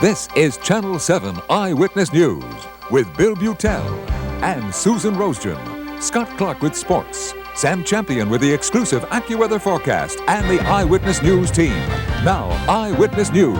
This is Channel 7 Eyewitness News with Bill Butel and Susan Rosegen, Scott Clark with sports, Sam Champion with the exclusive AccuWeather forecast, and the Eyewitness News team. Now, Eyewitness News.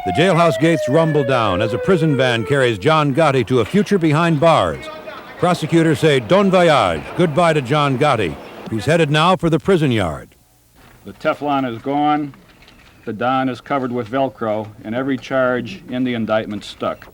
The jailhouse gates rumble down as a prison van carries John Gotti to a future behind bars. Prosecutors say Don Voyage, goodbye to John Gotti, who's headed now for the prison yard. The Teflon is gone, the Don is covered with Velcro, and every charge in the indictment stuck.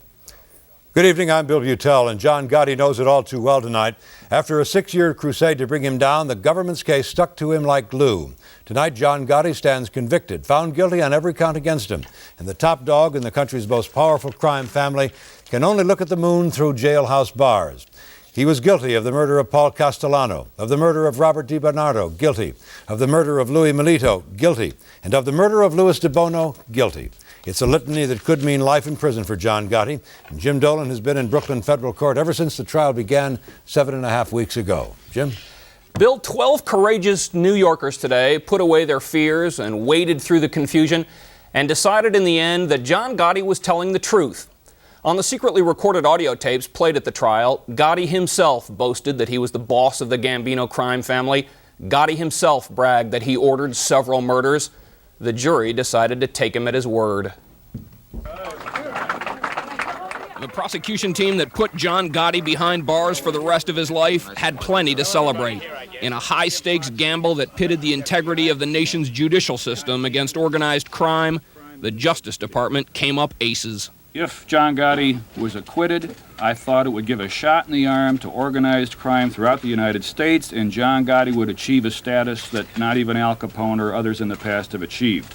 Good evening, I'm Bill Butel, and John Gotti knows it all too well tonight. After a 6-year crusade to bring him down, the government's case stuck to him like glue. Tonight, John Gotti stands convicted, found guilty on every count against him. And the top dog in the country's most powerful crime family can only look at the moon through jailhouse bars. He was guilty of the murder of Paul Castellano, of the murder of Robert DiBernardo, guilty, of the murder of Louis Melito, guilty, and of the murder of Louis DeBono, guilty. It's a litany that could mean life in prison for John Gotti, and Jim Dolan has been in Brooklyn federal court ever since the trial began 7.5 weeks ago. Jim? Bill, 12 courageous New Yorkers today put away their fears and waded through the confusion and decided in the end that John Gotti was telling the truth. On the secretly recorded audio tapes played at the trial, Gotti himself boasted that he was the boss of the Gambino crime family. Gotti himself bragged that he ordered several murders. The jury decided to take him at his word. The prosecution team that put John Gotti behind bars for the rest of his life had plenty to celebrate. In a high-stakes gamble that pitted the integrity of the nation's judicial system against organized crime, the Justice Department came up aces. If John Gotti was acquitted, I thought it would give a shot in the arm to organized crime throughout the United States, and John Gotti would achieve a status that not even Al Capone or others in the past have achieved.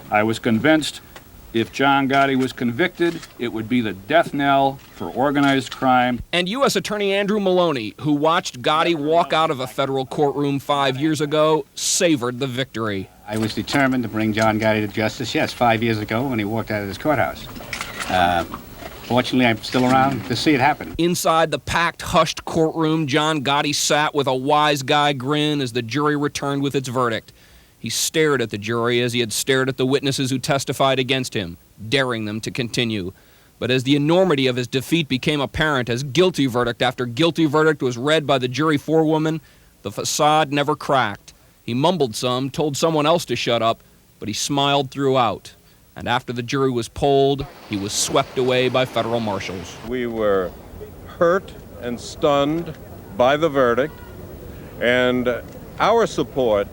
I was convinced if John Gotti was convicted, it would be the death knell for organized crime. And U.S. Attorney Andrew Maloney, who watched Gotti walk out of a federal courtroom 5 years ago, savored the victory. I was determined to bring John Gotti to justice, yes, 5 years ago when he walked out of this courthouse. Fortunately, I'm still around to see it happen. Inside the packed, hushed courtroom, John Gotti sat with a wise guy grin as the jury returned with its verdict. He stared at the jury as he had stared at the witnesses who testified against him, daring them to continue. But as the enormity of his defeat became apparent as guilty verdict after guilty verdict was read by the jury forewoman, the facade never cracked. He mumbled some, told someone else to shut up, but he smiled throughout. And after the jury was polled, he was swept away by federal marshals. We were hurt and stunned by the verdict, and our support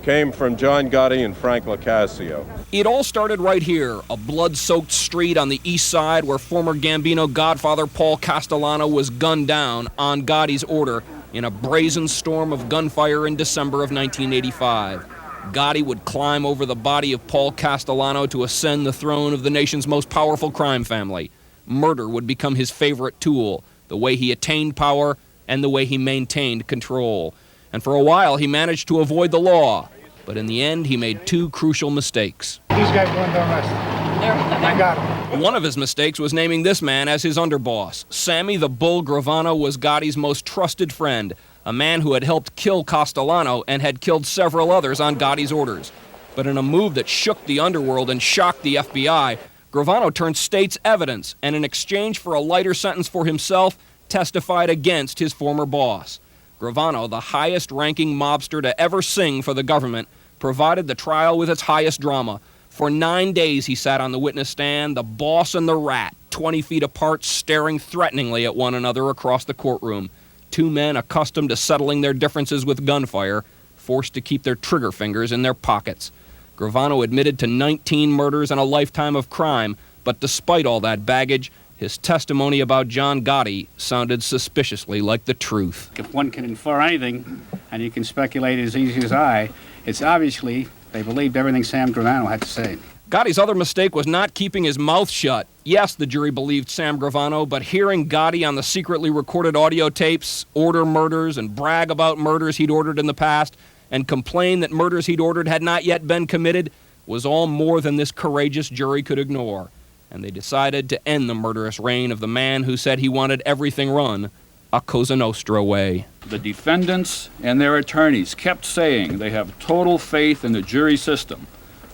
came from John Gotti and Frank LoCascio. It all started right here, a blood-soaked street on the east side where former Gambino godfather Paul Castellano was gunned down on Gotti's order in a brazen storm of gunfire in December of 1985. Gotti would climb over the body of Paul Castellano to ascend the throne of the nation's most powerful crime family. Murder would become his favorite tool, the way he attained power and the way he maintained control. And for a while, he managed to avoid the law. But in the end, he made two crucial mistakes. These guys weren't arrested. I got him. One of his mistakes was naming this man as his underboss. Sammy the Bull Gravano was Gotti's most trusted friend, a man who had helped kill Castellano and had killed several others on Gotti's orders. But in a move that shook the underworld and shocked the FBI, Gravano turned state's evidence and in exchange for a lighter sentence for himself, testified against his former boss. Gravano, the highest-ranking mobster to ever sing for the government, provided the trial with its highest drama. For 9 days he sat on the witness stand, the boss and the rat, 20 feet apart, staring threateningly at one another across the courtroom. Two men accustomed to settling their differences with gunfire, forced to keep their trigger fingers in their pockets. Gravano admitted to 19 murders and a lifetime of crime, but despite all that baggage, his testimony about John Gotti sounded suspiciously like the truth. If one can infer anything, and you can speculate as easy as I, it's obviously they believed everything Sam Gravano had to say. Gotti's other mistake was not keeping his mouth shut. Yes, the jury believed Sam Gravano, but hearing Gotti on the secretly recorded audio tapes order murders and brag about murders he'd ordered in the past and complain that murders he'd ordered had not yet been committed was all more than this courageous jury could ignore. And they decided to end the murderous reign of the man who said he wanted everything run a Cosa Nostra way. The defendants and their attorneys kept saying they have total faith in the jury system.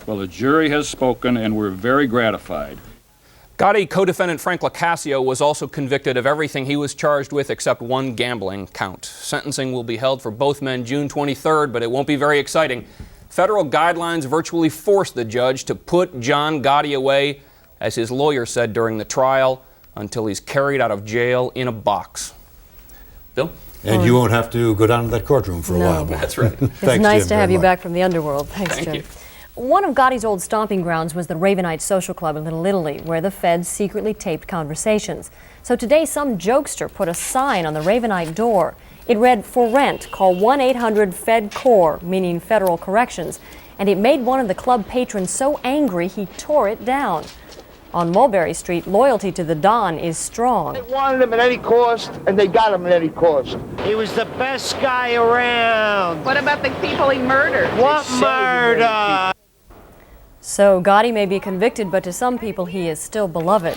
Well, the jury has spoken, and we're very gratified. Gotti co-defendant Frank LaCasio was also convicted of everything he was charged with except one gambling count. Sentencing will be held for both men June 23rd, but it won't be very exciting. Federal guidelines virtually forced the judge to put John Gotti away, as his lawyer said during the trial, until he's carried out of jail in a box. Bill? And you won't have to go down to that courtroom for a while. That's right. It's nice to have you back from the underworld. Thanks, Thank Jim. you. One of Gotti's old stomping grounds was the Ravenite Social Club in Little Italy, where the feds secretly taped conversations. So today, some jokester put a sign on the Ravenite door. It read, "For rent, call 1-800-FED-CORE," meaning Federal Corrections. And it made one of the club patrons so angry he tore it down. On Mulberry Street, loyalty to the Don is strong. They wanted him at any cost, and they got him at any cost. He was the best guy around. What about the people he murdered? What murder? So Gotti may be convicted, but to some people he is still beloved.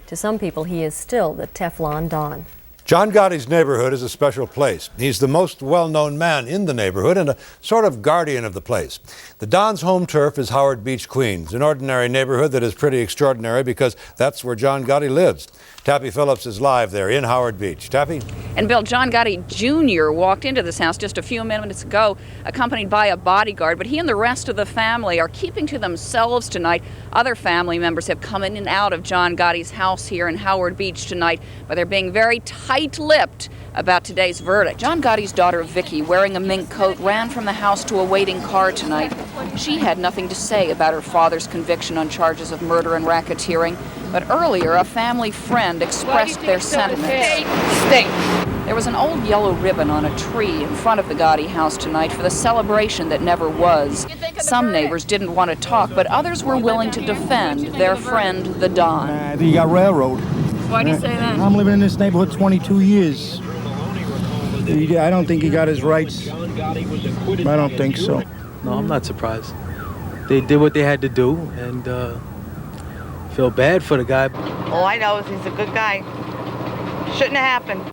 To some people he is still the Teflon Don. John Gotti's neighborhood is a special place. He's the most well-known man in the neighborhood and a sort of guardian of the place. The Don's home turf is Howard Beach, Queens, an ordinary neighborhood that is pretty extraordinary because that's where John Gotti lives. Tappy Phillips is live there in Howard Beach. Tappy? And Bill, John Gotti Jr. walked into this house just a few minutes ago, accompanied by a bodyguard, but he and the rest of the family are keeping to themselves tonight. Other family members have come in and out of John Gotti's house here in Howard Beach tonight, but they're being very tight-lipped about today's verdict. John Gotti's daughter, Vicky, wearing a mink coat, ran from the house to a waiting car tonight. She had nothing to say about her father's conviction on charges of murder and racketeering, but earlier a family friend expressed their sentiments. There was an old yellow ribbon on a tree in front of the Gotti house tonight for the celebration that never was. Some neighbors didn't want to talk, but others were willing to defend their friend, the Don. You got railroad. Why do you say that? I'm living in this neighborhood 22 years. I don't think he got his rights. I don't think so. No, I'm not surprised. They did what they had to do, and feel bad for the guy. All I know is he's a good guy. Shouldn't have happened.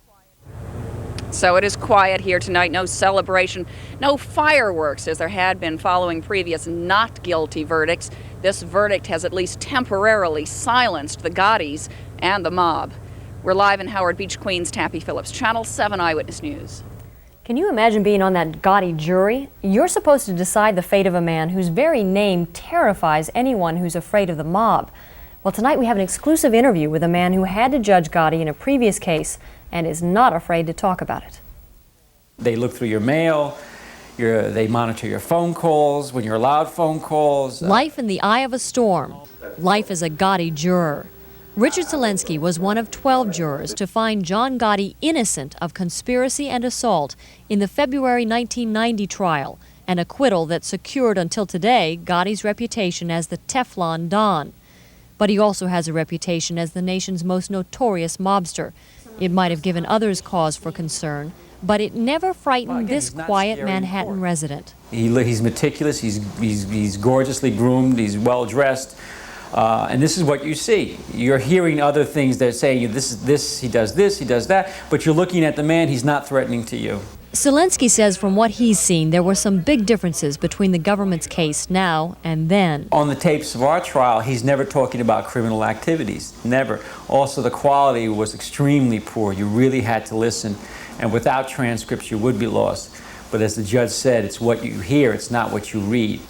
So it is quiet here tonight, no celebration, no fireworks as there had been following previous not guilty verdicts. This verdict has at least temporarily silenced the Gottis and the mob. We're live in Howard Beach, Queens. Tappy Phillips, Channel 7 Eyewitness News. Can you imagine being on that Gotti jury? You're supposed to decide the fate of a man whose very name terrifies anyone who's afraid of the mob. Well, tonight we have an exclusive interview with a man who had to judge Gotti in a previous case and is not afraid to talk about it. They look through your mail, they monitor your phone calls, when you're allowed phone calls. Life in the eye of a storm. Life as a Gotti juror. Richard Selensky was one of 12 jurors to find John Gotti innocent of conspiracy and assault in the February 1990 trial, an acquittal that secured until today Gotti's reputation as the Teflon Don. But he also has a reputation as the nation's most notorious mobster. It might have given others cause for concern, but it never frightened this quiet Manhattan resident. He's meticulous, he's gorgeously groomed, he's well-dressed. And this is what you see. You're hearing other things that say, he does this, he does that, but you're looking at the man, he's not threatening to you. Selensky says from what he's seen, there were some big differences between the government's case now and then. On the tapes of our trial, he's never talking about criminal activities, never. Also, the quality was extremely poor. You really had to listen, and without transcripts, you would be lost. But as the judge said, it's what you hear, it's not what you read.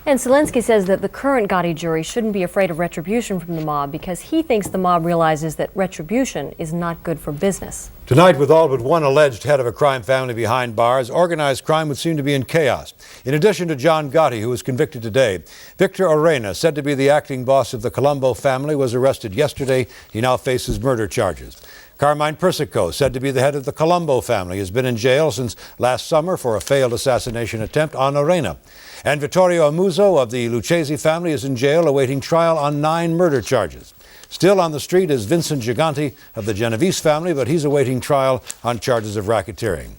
And Selensky says that the current Gotti jury shouldn't be afraid of retribution from the mob because he thinks the mob realizes that retribution is not good for business. Tonight, with all but one alleged head of a crime family behind bars, organized crime would seem to be in chaos. In addition to John Gotti, who was convicted today, Victor Orena, said to be the acting boss of the Colombo family, was arrested yesterday. He now faces murder charges. Carmine Persico, said to be the head of the Colombo family, has been in jail since last summer for a failed assassination attempt on Orena. And Vittorio Amuzzo of the Lucchesi family is in jail awaiting trial on 9 murder charges. Still on the street is Vincent Giganti of the Genovese family, but he's awaiting trial on charges of racketeering.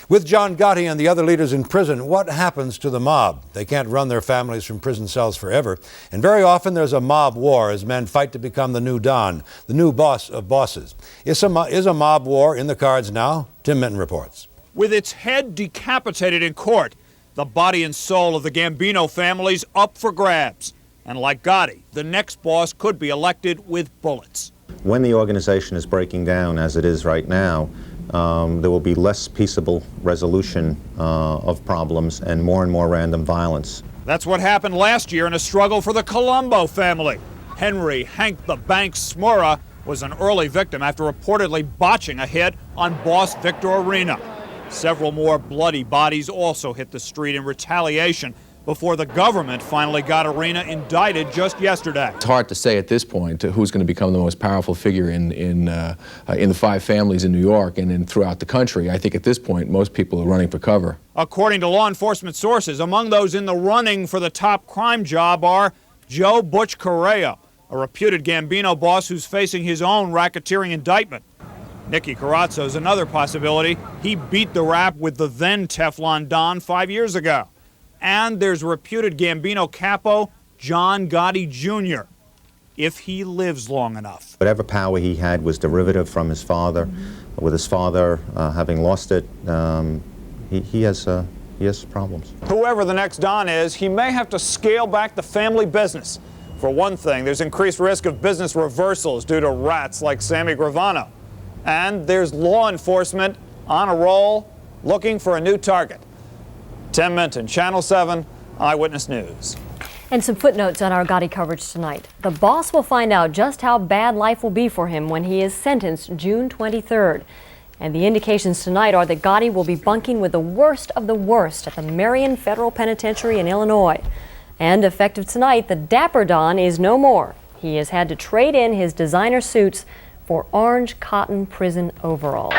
With John Gotti and the other leaders in prison, what happens to the mob? They can't run their families from prison cells forever. And very often there's a mob war as men fight to become the new Don, the new boss of bosses. Is a mob war in the cards now? Tim Minton reports. With its head decapitated in court, The body and soul of the Gambino family's up for grabs. And like Gotti, the next boss could be elected with bullets. When the organization is breaking down, as it is right now, there will be less peaceable resolution of problems and more random violence. That's what happened last year in a struggle for the Colombo family. Henry Hank the Bank Smura was an early victim after reportedly botching a hit on boss Victor Arena. Several more bloody bodies also hit the street in retaliation before the government finally got Arena indicted just yesterday. It's hard to say at this point who's going to become the most powerful figure in the 5 families in New York and throughout the country. I think at this point most people are running for cover. According to law enforcement sources, among those in the running for the top crime job are Joe Butch Correa, a reputed Gambino boss who's facing his own racketeering indictment. Nicky Carrazzo's another possibility. He beat the rap with the then Teflon Don 5 years ago. And there's reputed Gambino capo John Gotti Jr., if he lives long enough. Whatever power he had was derivative from his father. With his father having lost it, he has problems. Whoever the next Don is, he may have to scale back the family business. For one thing, there's increased risk of business reversals due to rats like Sammy Gravano. And there's law enforcement on a roll looking for a new target. Tim Minton, Channel 7, Eyewitness News. And some footnotes on our Gotti coverage tonight. The boss will find out just how bad life will be for him when he is sentenced June 23rd. And the indications tonight are that Gotti will be bunking with the worst of the worst at the Marion Federal Penitentiary in Illinois. And effective tonight, the Dapper Don is no more. He has had to trade in his designer suits for orange cotton prison overalls.